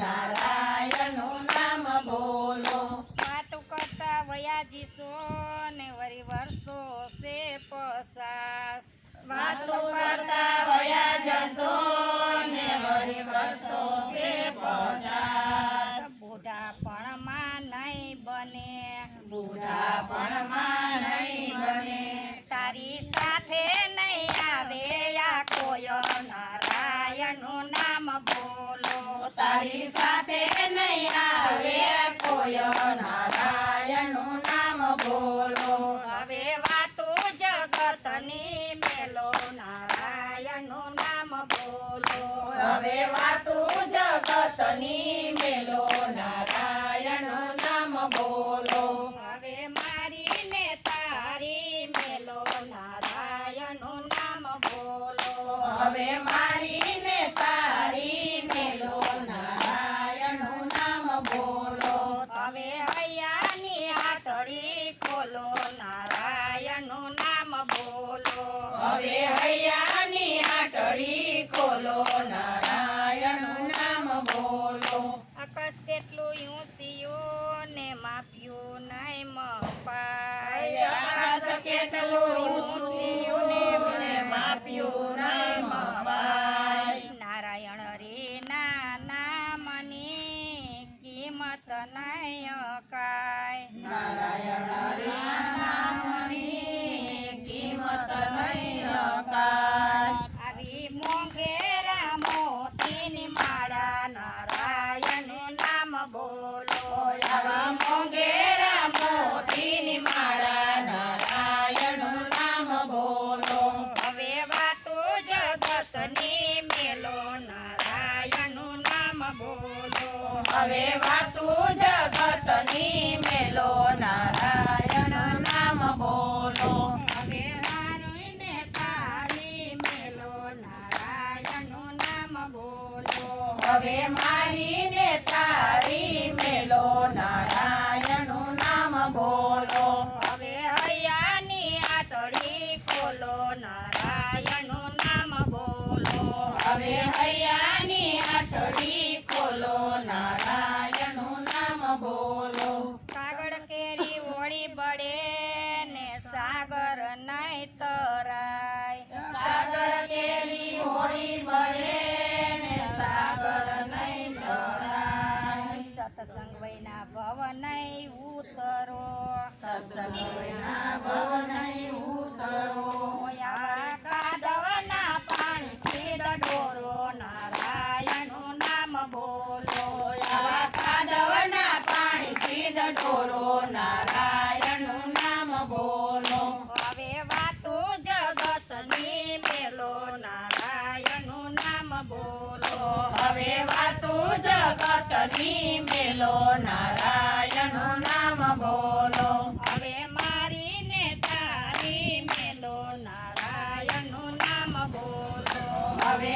નારાયણનું નામ બોલો. વાતો કરતા વયાજીસો ને વરી વર્ષો છે પસાસ. વાતો કરતા વયા જશો ને વરી વર્ષો છે 50. બુઢાપણમાં નહીં બને, બુઢાપણમાં નહીં બને. તારી સાથે નહીં આવે આ કોઈ, નારાયણનું નામ બોલો. તારી સાથે નહીં આવે કોઈ, નારાયણનું નામ બોલો. હવે વાતો જગતની મેલો, નારાયણનું નામ બોલો. હવે વાતું જગતની મેલો, નારાયણનું નામ બોલો. હવે મારી ને તારી મેલો, નારાયણનું નામ બોલો. હવે મારી ને તારી મેલો, નારાયણનું નામ બોલો. હવે હૈયાની આતડી ખોલો, નારાયણનું નામ બોલો. હવે હૈયાની આટડી ખોલો, નારાયણનું નામ બોલો. આકાશ કેટલું ઊંચિયું ને માપ્યું નહીં મપાય. આકાશ કેટલું ઊંચું ને માપ્યું નહીં મપાય. નારાયણ રે ના નામની કિંમત નહીં અકાય. નારાયણ રે નામની કિંમત નહીં અકાય. આવી મોંઘેરા મોતીની માળા, નારાયણનું નામ બોલો. આવા મોંઘેરા મોતીની માળા, નારાયણનું નામ બોલો. હવે વાતો જગતની મેલો, નારાયણનું નામ બોલો. હવે વાતું જગતની મેલો, નારાયણ નામ બોલો. હવે મારી ને તારી મેલો, નારાયણનું નામ બોલો. હવે મારી ને તારી મેલો, નારાયણનું નામ બોલો. હવે હૈયાની આતડી ખોલો, નારાયણનું નામ બોલો. હવે હૈયાની આટડી ખોલો, નારાયણનું નામ બોલો. સાગર કેરી ઓળી બળે ને સાગર નહીં તરાય. સાગર કેરી હોળી બળે ને સાગર નહીં તરાય. સત્સંગ વૈના ભવ નહીં ઉતરો. સત્સંગ વિના ભવ નહીં ઉતરો. આવા કાદવના પાણી સીધ ડોરો, નારાયણનું નામ બોલો. આવા કાદવના પાણી સીધ ઢોરો, નારાયણનું નામ બોલો. હવે વાતો જગતની મેલો, નારાયણનું નામ બોલો. હવે વાતું જગતની મેલો, નારાયણનું નામ બોલો. હવે મારી ને તારી મેલો, નારાયણનું નામ બોલો. હવે